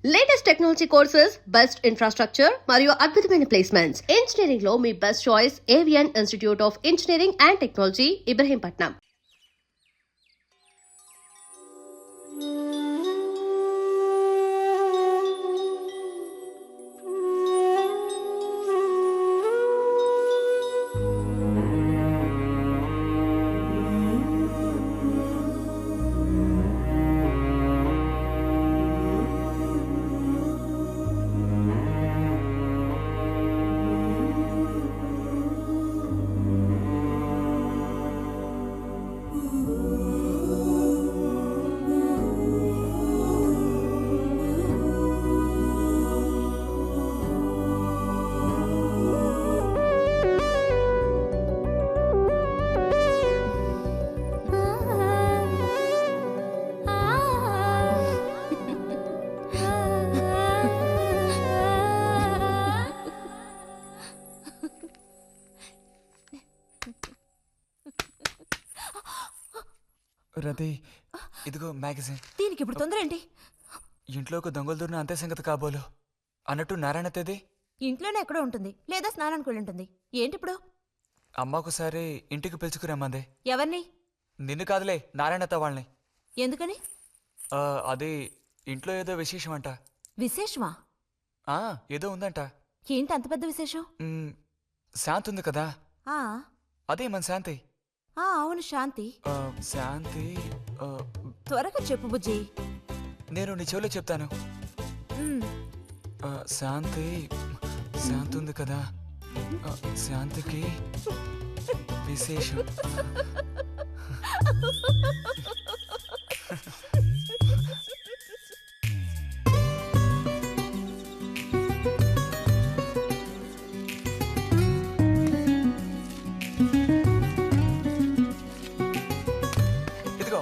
Latest technology courses, best infrastructure మరియు అద్భుతమైన placements. Engineering లో మీ best choice Avion institute of engineering and technology, Ibrahimpatnam. Rati, ఇదిగో మ్యాగజైన్. దీనికి ఇప్పుడు తొందర ఏంటి? ఇంట్లోకి దొంగలు దూరిన అంతే సంగతి కాబోలు. అన్నట్టు నారాయణ తేది ఇంట్లోనే ఎక్కడో ఉంటుంది, లేదా స్నానానికి వెళ్ళి ఉంటుంది. ఏంటి ఇప్పుడు? అమ్మొకసారి ఇంటికి పిలుచుకురమ్మంది. ఎవరిని? నిన్ను కాదులే, నారాయణత వాళ్ళని. ఎందుకని? అది ఇంట్లో ఏదో విశేషం అంట. విశేషమా? ఏదో ఉందంట. ఏంటి అంత పెద్ద విశేషం? శాంతి ఉంది కదా, ఆ అదే మన శాంతి. అవును, శాంతి. శాంతి త్వరగా చెప్పు బుజ్జి. నేను నీ చెవిలో చెప్తాను. శాంతి శాంతి ఉంది కదా, శాంతికి విశేషం. ఇదిగో,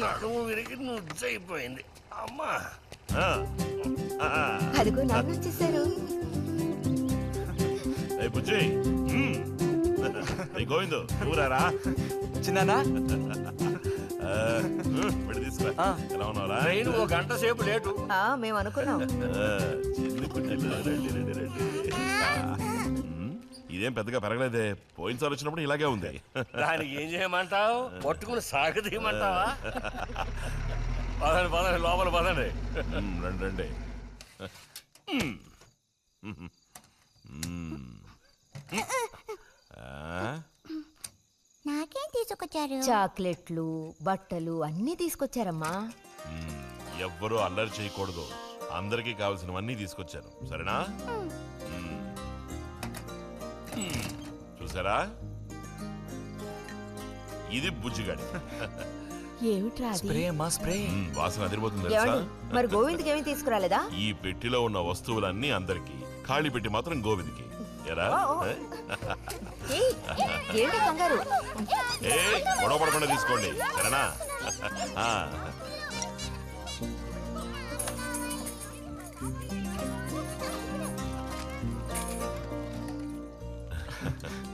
నడుము విరిగి నుజ్జైపోయింది అమ్మా. అదిగో నాన్న వచ్చేసారు. బుజ్జి, గోవిందు ఊరారా? చిన్నానా పెట్టి తీసుకో. ఎలా ఉన్నారా? ట్రైన్ ఓ గంట సేపు లేటు. మేము అనుకున్నాం. చిన్ని బుజ్జిలు, రండి రండి రండి. ఇదేం పెద్దగా పెరగలేదే, పోయినసారి వచ్చినప్పుడు ఇలాగే ఉంది. దానికి ఏం చేయమంటావు? పట్టుకుని సాగదీయమంటావా? పదండి పదండి, లోపల పదండి. రండి రండి. నాకేం తీసుకొచ్చారు? చాక్లెట్లు, బట్టలు అన్నీ తీసుకొచ్చారమ్మా. ఎవ్వరూ అల్లరి చేయకూడదు, అందరికీ కావాల్సినవన్నీ తీసుకొచ్చాను, సరేనా? చూసారా, ఇది బుజ్జిగాడి. ఏమిట్రా అది? స్ప్రే అమ్మా, స్ప్రే. వాసన అదిరిపోతుంది తెలుసా? ఏమండి, మరి గోవింద్కి ఏమీ తీసుకురాలేదా? ఈ పెట్టిలో ఉన్న వస్తువులన్నీ అందరికి, ఖాళీ పెట్టి మాత్రం గోవింద్కి. ఎరా ఏంటి కంగారు? గొడవ పడకుండా తీసుకోండి, సరేనా?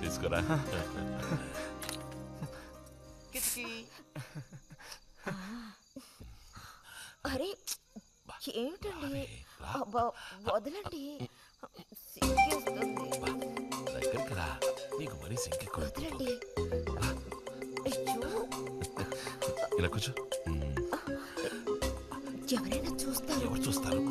తీసుకురా. అరే ఏమిటండి, వదలండి. దగ్గరికి రా, నీకు మరీ సింకెక్కువ. వదలండి. ఇలా కూర్చో. ఎవరైనా చూస్తారు. ఎవరు చూస్తారు?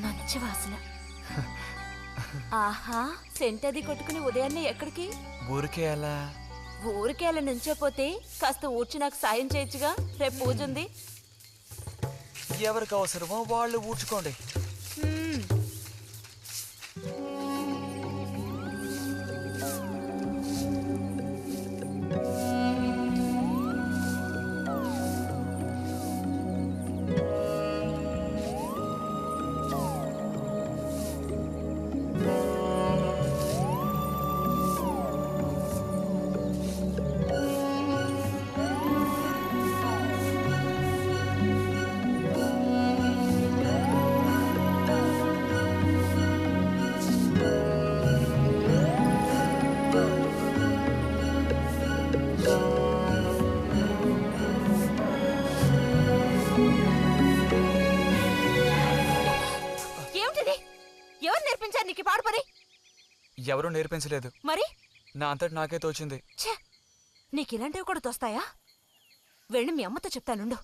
మంచి వాసన. ఆహా, సెంట్ అది కొట్టుకుని ఉదయాన్నే ఎక్కడికి? ఊరికే అలా ఊరికే అలా నుంచోపోతే కాస్త ఊడ్చి నాకు సాయం చేయొచ్చుగా, రేపు పూజ ఉంది. ఎవరికి అవసరమో వాళ్ళు ఊడ్చుకోండి. ఎవరు నేర్పించారు నీకు పాడు పని? ఎవరూ నేర్పించలేదు, మరి నా అంతటి నాకే తోచింది. ఛే, నీకు ఇలాంటివి కూడా తోస్తాయా? వెళ్ళి మీ అమ్మతో చెప్తానుండు.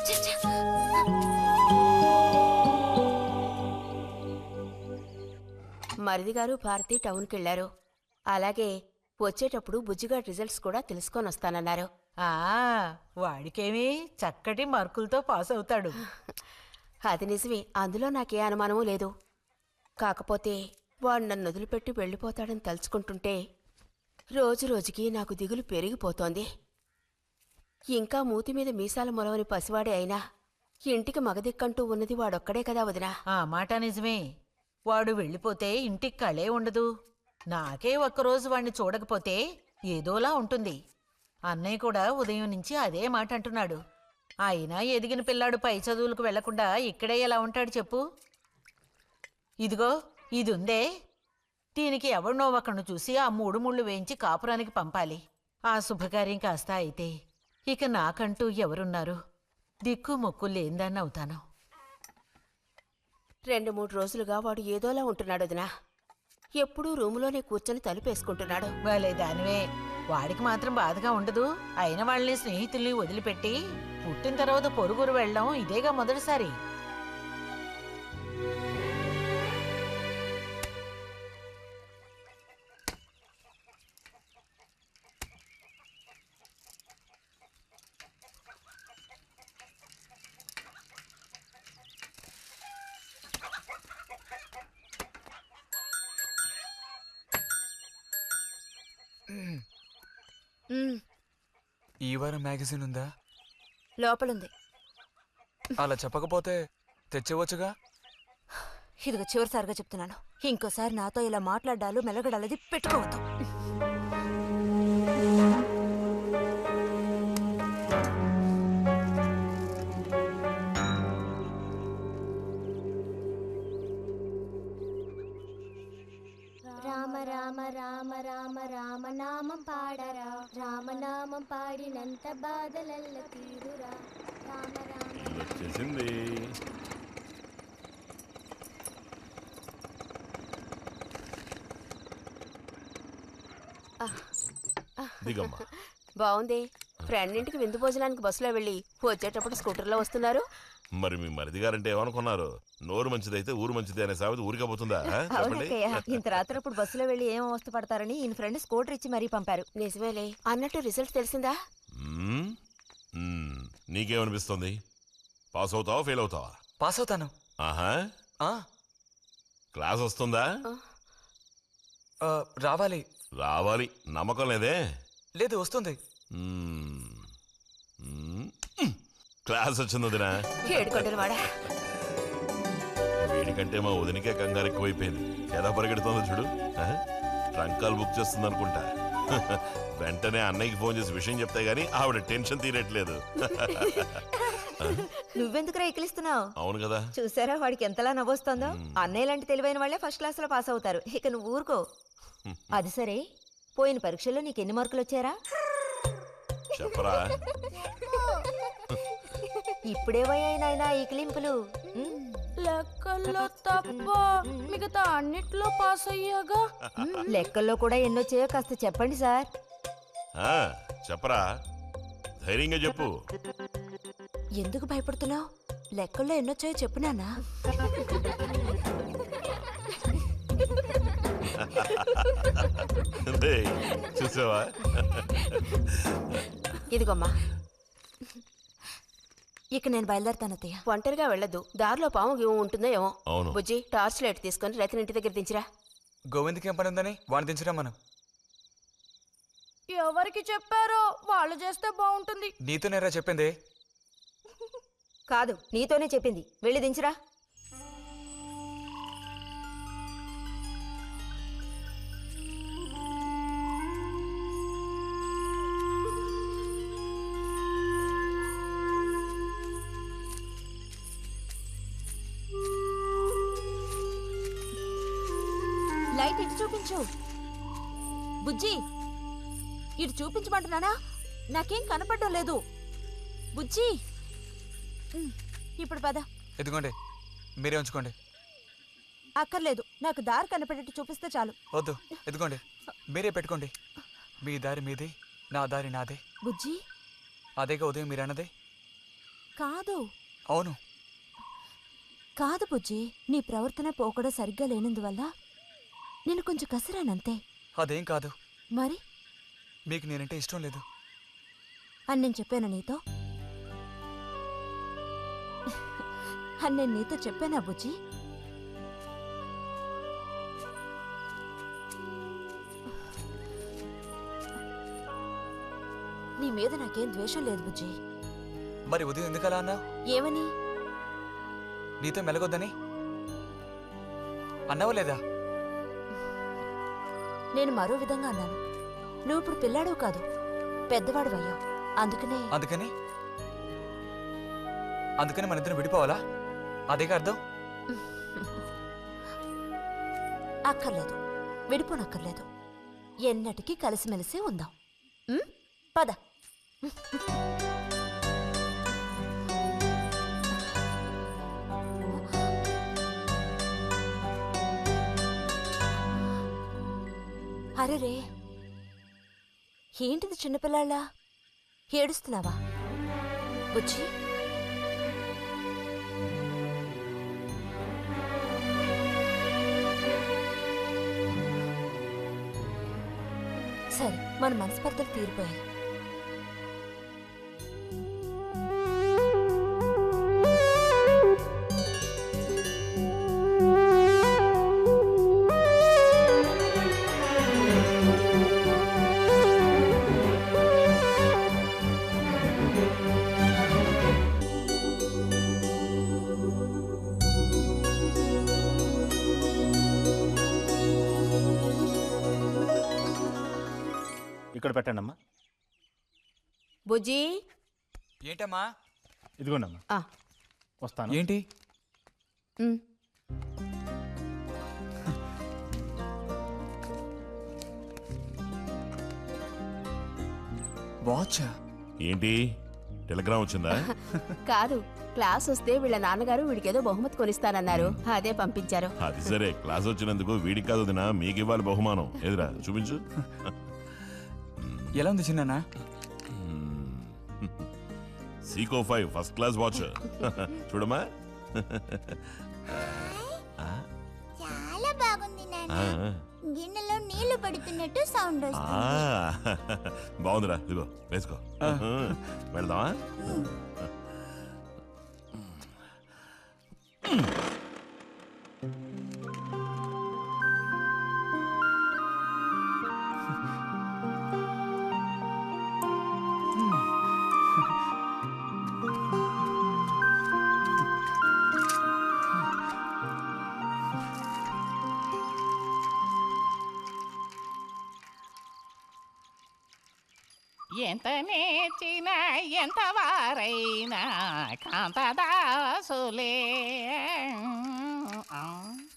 ఛే, ఛే. మరిది గారు భారతి టౌన్కి వెళ్లారు. అలాగే వచ్చేటప్పుడు బుజ్జిగాడి రిజల్ట్స్ కూడా తెలుసుకొని వస్తానన్నారు. వాడికేమీ చక్కటి మార్కులతో పాస్ అవుతాడు. అది నిజమే, అందులో నాకే అనుమానమూ లేదు. కాకపోతే వాడు నన్ను వదిలిపెట్టి వెళ్ళిపోతాడని తలుచుకుంటుంటే రోజు రోజుకి నాకు దిగులు పెరిగిపోతోంది. ఇంకా మూతి మీద మీసాల మొలవని పసివాడే అయినా ఇంటికి మగదిక్కంటూ ఉన్నది వాడొక్కడే కదా వదినా. ఆ మాట నిజమే. వాడు వెళ్ళిపోతే ఇంటికి కళే ఉండదు. నాకే ఒక్కరోజు వాణ్ణి చూడకపోతే ఏదోలా ఉంటుంది. అన్నయ్య కూడా ఉదయం నుంచి అదే మాట అంటున్నాడు. అయినా ఎదిగిన పిల్లాడు పై చదువులకు వెళ్లకుండా ఇక్కడే ఎలా ఉంటాడు చెప్పు? ఇదిగో ఇది ఉందే, దీనికి ఎవరినో ఒకరిని చూసి ఆ 3 ముళ్ళు వేయించి కాపురానికి పంపాలి. ఆ శుభకార్యం కాస్త అయితే ఇక నాకంటూ ఎవరున్నారు? దిక్కు మొక్కు లేందాన్ని అవుతాను. 2-3 రోజులుగా వాడు ఏదోలా ఉంటున్నాడు వదినా. ఎప్పుడూ రూములోనే కూర్చొని తలుపేసుకుంటున్నాడు. భలే దానివే. వాడికి మాత్రం బాధగా ఉండదు. అయిన వాళ్ళని స్నేహితుల్ని వదిలిపెట్టి పుట్టిన తర్వాత పొరుగురు వెళ్ళడం ఇదేగా మొదటిసారి. ఈ వారం మ్యాగజైన్ ఉందా? లోపలుంది. అలా చెప్పకపోతే తెచ్చేవచ్చుగా. ఇదిగో చివరిసారిగా చెప్తున్నాను, ఇంకోసారి నాతో ఇలా మాట్లాడాలు మెలగడాలది పెట్టుకోవద్దు. రామ రామ రామ రామ రామనామం పాడరా, రామనామం పాడినంత బాధలల్ల తీరురా. రామ రామ వచ్చేసింది. దిగమ్మా. బావుంది. ఫ్రెండ్ ఇంటికి విందు భోజనానికి బస్సులో వెళ్ళి వచ్చేటప్పుడు స్కూటర్లో వస్తున్నారు. మరి మీ మరిది గారంటే ఏమనుకున్నారు? నోరు మంచిదైతే ఊరు మంచిది అనే సామెత ఊరికపోతుందా? చెప్పండి. ఇంత రాత్రప్పుడు బస్సులో వెళ్ళి ఏం అవస్థ పడతారని ఈయన ఫ్రెండ్ స్కూటర్ ఇచ్చి మరీ పంపారు. నిజమేలే. అన్నట్టు రిజల్ట్ తెలిసిందా? నీకేమనిపిస్తుంది? పాస్ అవుతావా ఫెయిల్ అవుతావా? పాస్ అవుతాను. ఆహా, ఆ, క్లాస్ వస్తుందా? రావాలి. రావాలి. నమ్మకం లేదే? లేదు, వస్తుంది. క్లాస్ వచ్చింది వదినా. ఏడుకొండలు వాడా. వీడికంటే మా వదినకే కంగారు ఎక్కువైపోయింది. ఎలా పరిగెడుతుందో చూడు. ట్రంకాలు బుక్ చేస్తుంది అనుకుంటా. వెంటనే అన్నయ్యకి ఫోన్ చేసి విషయం చెప్తే గానీ ఆవిడ టెన్షన్ తీరట్లేదు. నువ్వెందుకు ఎక్కిలిస్తున్నావు? అవును కదా. చూసారా వాడికి ఎంతలా నవ్వొస్తుందో. అన్నయ్య లాంటి తెలివైన వాళ్ళే ఫస్ట్ క్లాస్ లో పాస్ అవుతారు. ఇక నువ్వు ఊరుకో. అది సరే, పోయిన పరీక్షల్లో నీకు ఎన్ని మార్కులు వచ్చారా? చెప్పరా. ఇప్పుడేవయ్యాయి నాయనా ఈ క్లింపులు? లెక్కల్లో తప్ప మిగతా అన్నిట్లో పాస్ అయ్యాగా. లెక్కల్లో కూడా ఎన్నొచ్చాయో కాస్త చెప్పండి సార్. ఆ, చెప్పరా, ధైర్యంగా చెప్పు. ఎందుకు భయపడుతున్నావు? లెక్కల్లో ఎన్నొచ్చాయో చెప్పు నాన్నా. చూసావా? ఇదిగోమ్మా. ఇక నేను బయలుదేరుతాను అత్తయ్య. ఒంటరిగా వెళ్ళదు, దారిలో పాము గీము ఉంటుందో ఏమో. అవును. బుజ్జి, టార్చ్ లైట్ తీసుకొని రతిని ఇంటి దగ్గర దించిరా. గోవింద్కి ఏం పని ఉందని వాడిని దించరా మనం? ఎవరికి చెప్పారో వాళ్ళు చేస్తే బాగుంటుంది. నీతో నేరా చెప్పింది. కాదు, నీతోనే చెప్పింది. వెళ్ళి దించురా. లైట్ ఇటు చూపించు. బుజ్జి, ఇటు చూపించమంటున్నానా? నాకేం కనపడడం లేదు. బుజ్జి, ఇప్పుడు పద. ఎదుగోండి, మీరే ఉంచుకోండి. అక్కర్లేదు, నాకు దారి కనపడేట్టు చూపిస్తే చాలు. వద్దు, ఎదుగోండి, మీరే పెట్టుకోండి. మీ దారి మీది, నా దారి నాదే. బుజ్జి, అదేగా ఉదయం మీరు అన్నదే. కాదు. అవును. కాదు బుజ్జి, నీ ప్రవర్తన పోకడ సరిగ్గా లేనందువల్ల నేను కొంచెం కసిరానంతే. అదేం కాదు. మరి మీకు నేనంటే ఇష్టం లేదు అని నేను చెప్పాను నీతో? అని నేను నీతో చెప్పానా బుజ్జి? నీ మీద నాకేం ద్వేషం లేదు బుజ్జి. మరి ఉదయం ఎందుకలా అన్నావు? ఏమని? నీతో మెలగొద్దని అన్నావు లేదా? నేను మరో విధంగా అన్నాను. నువ్వు ఇప్పుడు పిల్లాడు కాదు, పెద్దవాడు అయ్యావు. అందుకనే అందుకని మన ఇద్దరం విడిపోవాలా? అదేగా అర్థం. అక్కర్లేదు, విడిపోనక్కర్లేదు. ఎన్నటికీ కలిసిమెలిసి ఉందాం. పద. అరెరే, ఏంటిది చిన్నపిల్లాళ్ళ ఏడుస్తున్నావా బుజ్జి? సరే, మన మనస్పర్ధలు తీరిపోయాయి. ఇక్కడ పెట్టండి అమ్మా. బుజ్జి, ఏంటమ్మా? ఇదిగోండి అమ్మా. వస్తాను. ఏంటి? వాచ్ ఏంటి, టెలిగ్రామ్ వచ్చిందా? కాదు, క్లాస్ వస్తే వీళ్ళ నాన్నగారు వీడికేదో బహుమతి కొనిస్తానన్నారు, అదే పంపించారు. అది సరే, క్లాస్ వచ్చినందుకు వీడికి కాదు వదినా, మీకు ఇవ్వాలి బహుమానం. ఎదురా చూపించు. ఎలా ఉంది చిన్న? Seeko 5 first class watch. చూడమ్మా. చాలా బాగుంది నాన్న. గిన్నెలో నీళ్లు పడుతున్నట్టు సౌండ్ వస్తుంది. బాగుందిరా, ఇదిగో వేసుకో. వెళ్దామా? ఎంత నేర్చిన ఎంత వారైనా కాంతదాసులే.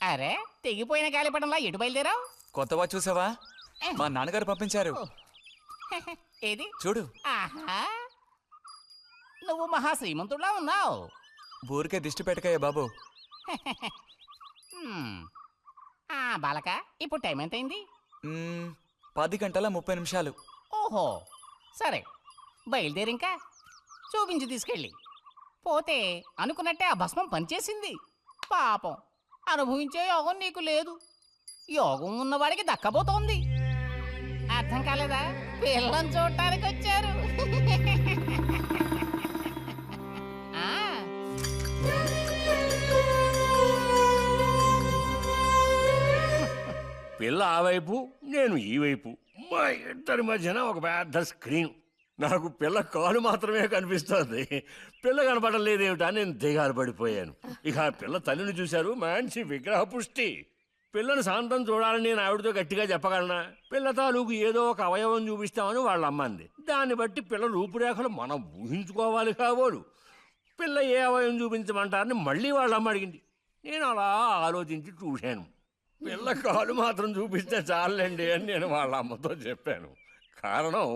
అరే తెగిపోయిన గాలిపటంలా ఎటు బయలుదేరావు? కొత్త వాచ్ చూసావా? మా నాన్నగారు పంపించారు. ఏది చూడు. ఆహా, నువ్వు మహా శ్రీమంతుడులా ఉన్నావు. ఊరికే దిష్టి పెట్టకయ్యా బాబు. బాలక, ఇప్పుడు టైం ఎంతైంది? 10:30 ఓహో, సరే బయలుదేరి ఇంకా చూపించి తీసుకెళ్ళి. పోతే అనుకున్నట్టే ఆ భస్మం పనిచేసింది. పాపం, అనుభవించే యోగం నీకు లేదు. యోగం ఉన్నవాడికి దక్కబోతోంది. అర్థం కాలేదా? పిల్లని చూడటానికి వచ్చారు. ఆ, పిల్ల ఆ వైపు, నేను ఈ వైపు, మా ఇద్దరి మధ్యన ఒక పెద్ద స్క్రీన్. నాకు పిల్ల కాలు మాత్రమే కనిపిస్తోంది. పిల్ల కనపడడం లేదేమిటా నేను దిగాలు పడిపోయాను. ఇక ఆ పిల్ల తల్లిని చూశారు, మంచి విగ్రహ పుష్టి. పిల్లని శాంతం చూడాలని నేను ఆవిడతో గట్టిగా చెప్పగలనా? పిల్ల తాలూకు ఏదో ఒక అవయవం చూపిస్తామని వాళ్ళ అమ్మంది. దాన్ని బట్టి పిల్ల రూపురేఖలు మనం ఊహించుకోవాలి కాబోలు. పిల్ల ఏ అవయవం చూపించమంటారని మళ్ళీ వాళ్ళ అమ్మ అడిగింది. నేను అలా ఆలోచించి చూశాను. పిల్ల కాలు మాత్రం చూపిస్తే చాలండి అని నేను వాళ్ళ అమ్మతో చెప్పాను. కారణం,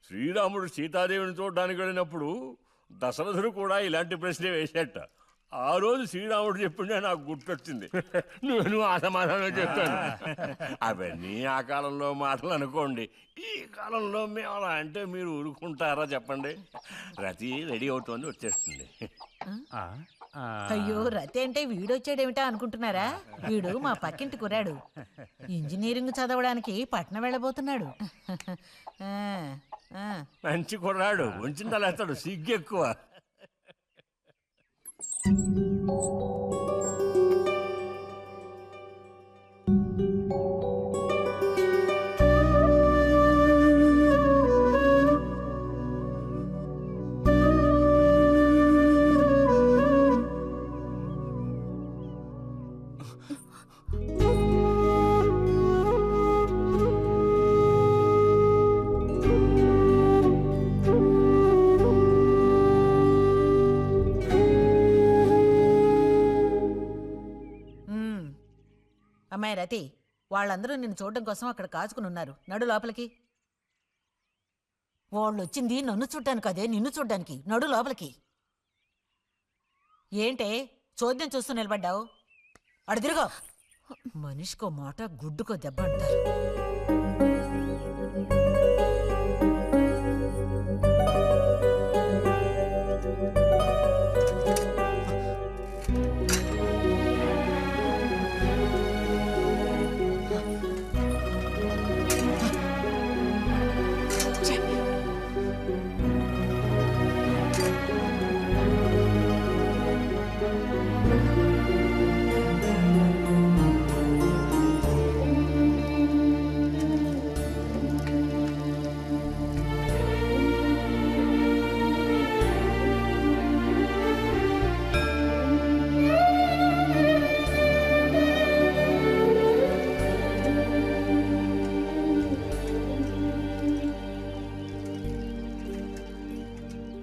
శ్రీరాముడు సీతాదేవిని చూడడానికి వెళ్ళినప్పుడు దశరథుడు కూడా ఇలాంటి ప్రశ్నే వేసేట. ఆ రోజు శ్రీరాముడు చెప్పిండే నాకు గుర్తొచ్చింది. నేను ఆ సమాధానం చెప్పాను. అవన్నీ ఆ కాలంలో మాటలు అనుకోండి. ఈ కాలంలో మేము అలా అంటే మీరు ఊరుకుంటారా చెప్పండి? రతి రెడీ అవుతోంది, వచ్చేస్తుంది. అయ్యో, రతి అంటే వీడొచ్చాడేమిటా అనుకుంటున్నారా? వీడు మా పక్కింటి కుర్రాడు. ఇంజనీరింగ్ చదవడానికి పట్నం వెళ్ళబోతున్నాడు. మంచి కుర్రాడు, ఉంచిందలేస్తాడు, సిగ్గు ఎక్కువ. అమ్మాయి రతి, వాళ్ళందరూ నిన్ను చూడడం కోసం అక్కడ కాచుకుని ఉన్నారు. నడు లోపలికి. వాళ్ళు వచ్చింది నన్ను చూడ్డానికి అదే, నిన్ను చూడ్డానికి. నడు లోపలికి. ఏంటే చోద్యం చూస్తూ నిలబడ్డావు? అడు తిరుగు. మనిషికో మాట, గుడ్డుకో దెబ్బ అంటారు.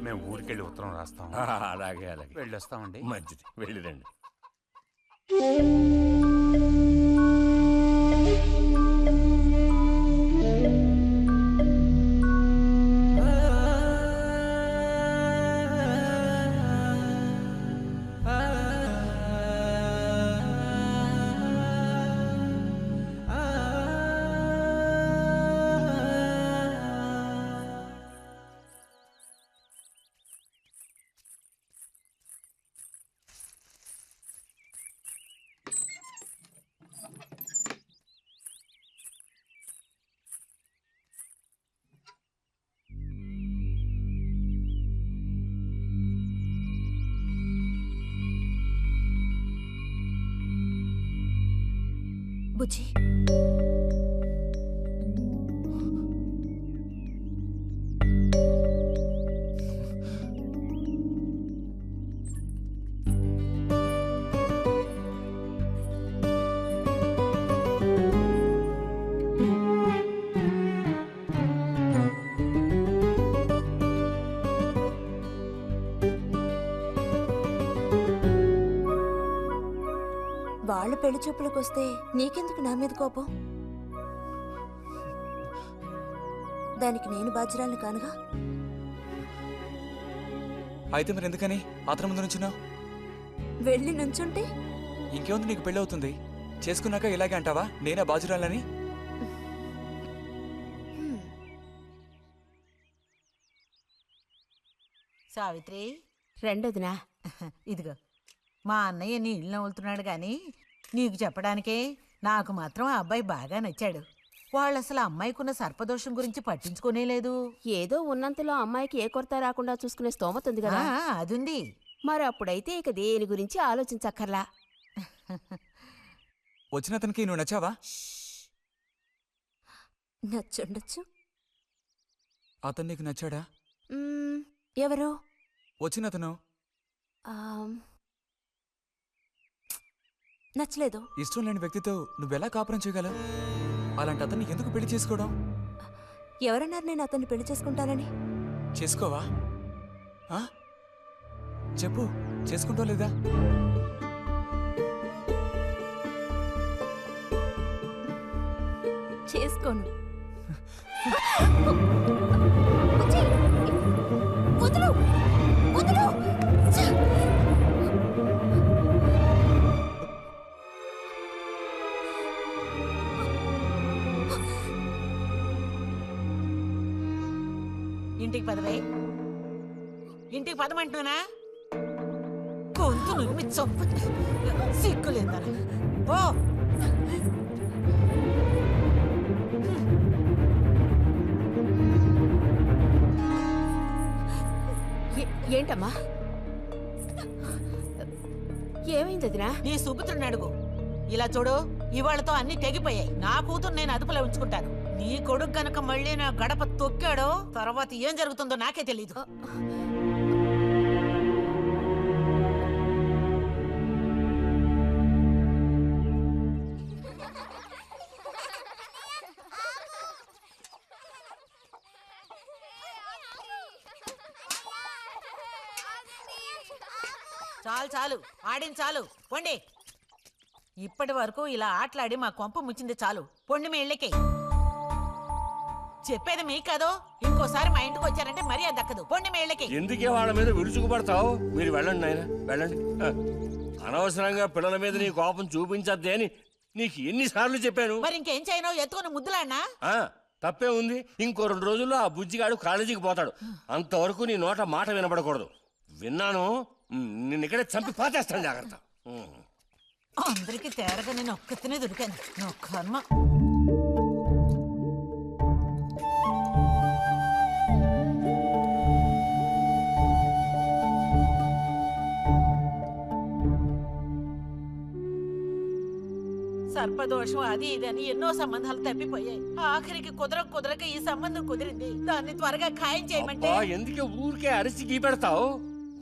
మేము ఊరికెళ్ళి ఉత్తరం రాస్తాం. అలాగే అలాగే, వెళ్ళొస్తామండి. మంచిది, వెళ్ళిరండి. బుజ్జి, వాళ్ళ పెళ్లి చూపులకు వస్తే నీకెందుకు నా మీద కోపం? దానికి నేను బాధ్యురాలు కానుగా. అయితే మరి ఎందుకని అతని ముందు నుంచున్నావు? వెళ్ళి నుంచుంటే ఇంకేముంది, నీకు పెళ్ళి అవుతుంది. చేసుకున్నాక ఇలాగే అంటావా నేనా బాజురాలని? సావిత్రి, రెండోదినా. ఇదిగో మా అన్నయ్య నీ ఇల్లు నవ్వులుతున్నాడు గాని నీకు చెప్పడానికే నాకు మాత్రం ఆ అబ్బాయి బాగా నచ్చాడు. వాళ్ళు అసలు అమ్మాయికున్న సర్పదోషం గురించి పట్టించుకునే లేదు. ఏదో ఉన్నంతలో అమ్మాయికి ఏ కొరత రాకుండా చూసుకునే స్తోమత ఉంది కదా. అదుంది. మరి అప్పుడైతే ఇక దేని గురించి ఆలోచించక్కర్లా. వచ్చిన అతనికి నువ్వు నచ్చావా? నచ్చుండొచ్చు. అతను నీకు నచ్చాడా? ఎవరు? వచ్చిన అతను నచ్చలేదు. ఇష్టం లేని వ్యక్తితో నువ్వెలా కాపురం చేయగలవు? అలాంటి అతన్ని ఎందుకు పెళ్లి చేసుకోవడం? ఎవరన్నారు నేను అతన్ని పెళ్లి చేసుకుంటానని? చేసుకోవా? చెప్పు, చేసుకుంటావు లేదా? చేసుకోను. ఇంటికి పదవే. ఇంటికి పదమంటున్నా గొంతు నువ్వు చొప్పు సిగ్గులేదా? ఓ ఏంటమ్మా, ఏమైంది వదినా? నీ సుపుత్రుని అడుగు. ఇలా చూడు, ఇవాళతో అన్ని తెగిపోయాయి. నా కూతురు నేను అదుపులో ఉంచుకుంటాను. నీ కొడుకు గనక మళ్ళీ నా గడప తొక్కాడో తర్వాత ఏం జరుగుతుందో నాకే తెలీదు. చాలు చాలు, ఆడిన చాలు, పొండి. ఇప్పటి వరకు ఇలా ఆటలాడి మా కొంప ముచ్చింది చాలు. పొండి మీ ఇళ్ళకి. చెప్పేది మీ కాదో, ఇంకోసారి మా ఇంటికి వచ్చారంటే మరీ దక్కదు. పొండి మీ ఇళ్ళకి. ఎందుకే వాళ్ళ మీద విరుచుకుపడతావు? మీరు వెళ్ళండి నాయన, వెళ్ళండి. అనవసరంగా పిల్లల మీద నీ కోపం చూపించద్దే అని నీకు ఎన్నిసార్లు చెప్పాను. మరి ఇంకేం చేయను? ఎత్తుకుని ముద్దులాడినా? తప్పే ఉంది. ఇంకో 2 రోజుల్లో ఆ బుజ్జిగాడు కాలేజీకి పోతాడు. అంతవరకు నీ నోట మాట వినపడకూడదు. విన్నాను, నిన్ను ఇక్కడే చంపి పాతేస్తాను. జాగ్రత్త. అందరికి తేరగా నేను ఒక్కతనే దొరికాను. నా కర్మ. సర్పదోషం అది ఇదని ఎన్నో సంబంధాలు తప్పిపోయాయి. ఆఖరికి కుదరక ఈ సంబంధం కుదిరింది. దాన్ని త్వరగా ఖాయం చేయమంటే ఎందుకే ఊరికే అరిసి గీ పెడతావు?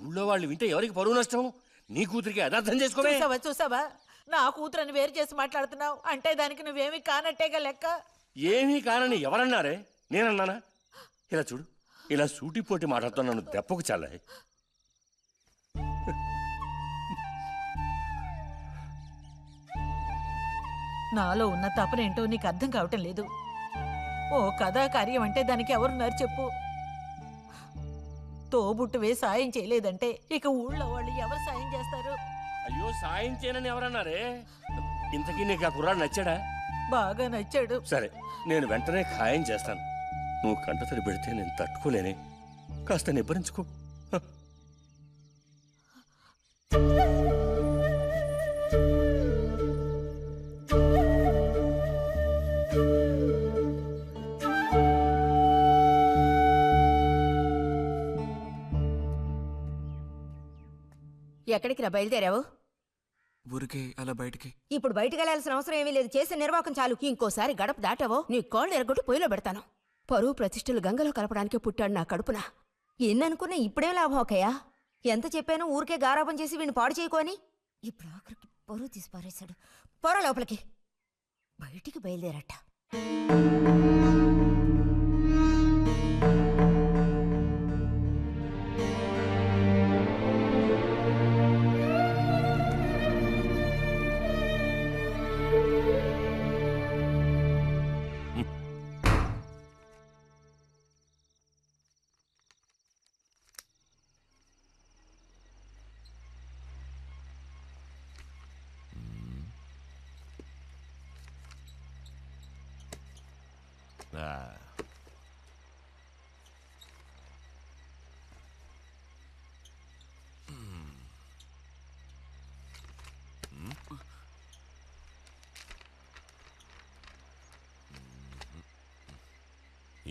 ఊళ్ళో వాళ్ళు వింటే ఎవరికి పరువు నష్టం? నీ కూతురికి అదర్థం చేసుకోవే. చూసావా, నా కూతురని వేరు చేసి మాట్లాడుతున్నావు. అంటే దానికి నువ్వేమీ కానట్టేగా లెక్క. ఏమీ కానని ఎవరన్నారే? నేనన్నానా? ఇలా చూడు, ఇలా సూటిపోటి మాటలతో నన్ను దెప్పకు చాలాయి. నాలో ఉన్న తపనేంటో నీకు అర్థం కావటం లేదు. ఓ కథా కార్యం అంటే దానికి ఎవరున్నారు చెప్పు? తోబుట్టువే సాయం చేయలేదంటే ఇక ఊళ్ళో వాళ్ళు ఎవరు సాయం చేస్తారు? అయ్యో, సాయం చేయనని ఎవరన్నారే? ఇంతకీ నీకు ఆ కుర్రాడు నచ్చాడా? బాగా నచ్చాడు. సరే, నేను వెంటనే ఖాయం చేస్తాను. నువ్వు కంటతడి పెడితే నేను తట్టుకోలేనే. కాస్త నిబ్బరించుకో. ఎక్కడికి రా బయలుదేరావు? ఊరికే అలా బయటికి. ఇప్పుడు బయటికి వెళ్ళాల్సిన అవసరం ఏమీ లేదు. చేసిన నిర్వాహకం చాలు. ఇంకోసారి గడప దాటావో నీ కాళ్ళు ఎరగొట్టి పొయ్యిలో పెడతాను. పరువు ప్రతిష్టలు గంగలో కలపడానికి పుట్టాడు నా కడుపున. ఎన్ననుకున్నా ఇప్పుడేం లాభం అక్కయ్యా? ఎంత చెప్పాను ఊరికే గారాబం చేసి వీడిని పాడు చేయకోని. ఇప్పుడు ఆఖరికి పరువు తీసి పారేశాడు. పొర లోపలికి. బయటికి బయలుదేరట.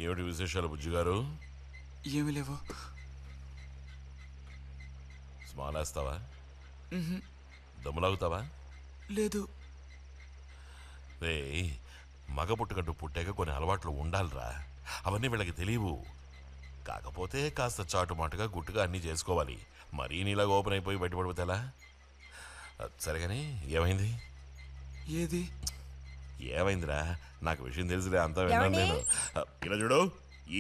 ఏమిటి విశేషాలు బుజ్జిగారు? ఏమీ లేవు. స్మాల్ వేస్తావా? దమ్ములాగుతావా? లేదు. రే, మగ పుట్టుకంటూ పుట్టాక కొన్ని అలవాట్లు ఉండాలిరా. అవన్నీ వీళ్ళకి తెలియవు. కాకపోతే కాస్త చాటుమాటుగా గుట్టుగా అన్నీ చేసుకోవాలి. మరీ నీలాగా ఓపెన్ అయిపోయి బయటపడిపోతే ఎలా? సరే కానీ ఏమైంది? ఏది? ఏమైందిరా? నాకు విషయం తెలిసిలే, అంతా విన్నాను నేను. ఇలా చూడు,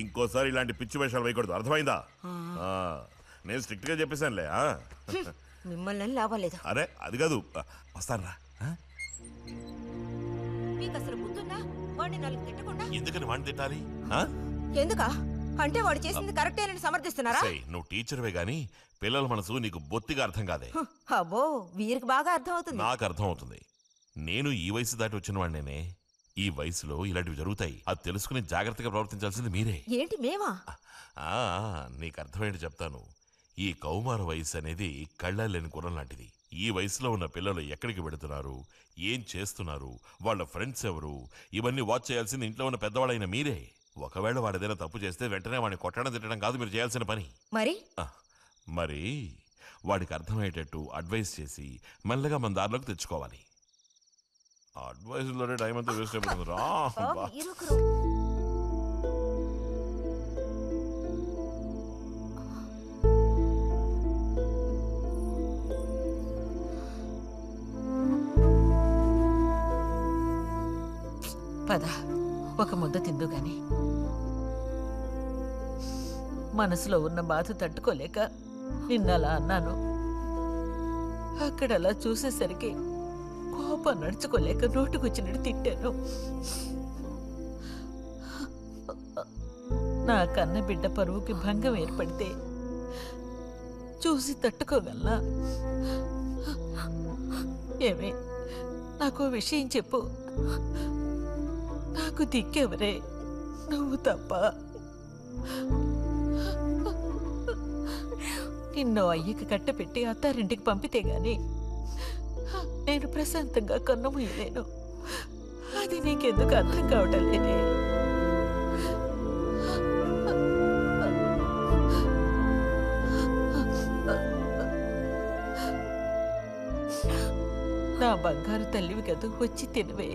ఇంకోసారి ఇలాంటి పిచ్చి వేషాలు వేయకూడదు, అర్థమైందా? నేను స్ట్రిక్ట్ గా చెప్పేశానులే. మిమ్మల్ని లాభలేదు. అరే అది కాదు, వస్తాను రా. మీకు అసలు గుర్తుందా? వాడిని నాలుగు తిట్టకుండా ఎందుకని వాడిని తిట్టాలి? ఎందుకా? అంటే వాడు చేసింది కరెక్టేనని సమర్థిస్తున్నారా? నువ్వు టీచర్వే గాని పిల్లల మనసు నీకు బొత్తిగా అర్థం కాదే. అబ్బో, వీరికి బాగా అర్థం అవుతుంది. నాకు అర్థం అవుతుంది. నేను ఈ వయసు దాటి వచ్చిన వాడినేనే. ఈ వయసులో ఇలాంటివి జరుగుతాయి. అది తెలుసుకుని జాగ్రత్తగా ప్రవర్తించాల్సింది మీరే. ఏంటి మేమా? నీకు అర్థమేంటి చెప్తాను. ఈ కౌమార వయసు అనేది కళ్ళలేని గుర్రం లాంటిది. ఈ వయసులో ఉన్న పిల్లలు ఎక్కడికి వెళుతున్నారు, ఏం చేస్తున్నారు, వాళ్ళ ఫ్రెండ్స్ ఎవరు, ఇవన్నీ వాచ్ చేయాల్సింది ఇంట్లో ఉన్న పెద్దవాళ్ళైన మీరే. ఒకవేళ వాడేదైనా తప్పు చేస్తే వెంటనే వాడిని కొట్టడం తిట్టడం కాదు మీరు చేయాల్సిన పని. మరి వాడికి అర్థమయ్యేటట్టు అడ్వైస్ చేసి మెల్లగా మన దారిలోకి తెచ్చుకోవాలి. అడ్వైస్లోనే టైం అంతా వేస్ట్ అయిపోతుంది రా. పద, ఒక ముద్ద తిందు గాని. మనసులో ఉన్న బాధ తట్టుకోలేక నిన్నలా అన్నాను. అక్కడలా చూసేసరికి కోపం నడుచుకోలేక నోటుకొచ్చినట్టు తిట్టాను. నా కన్న బిడ్డ పరువుకి భంగం ఏర్పడితే చూసి తట్టుకోగలనా? ఏమే, నాకు విషయం చెప్పు. నాకు దిక్కెవరే? నువ్వు తప్ప. నిన్నో అయ్యకి కట్టపెట్టి అత్తారింటికి పంపితే గాని నేను ప్రశాంతంగా కన్ను మూయలేను. అది నీకెందుకు అర్థం కావటం లేదే? నా బంగారు తల్లివి కదూ, వచ్చి తినవే.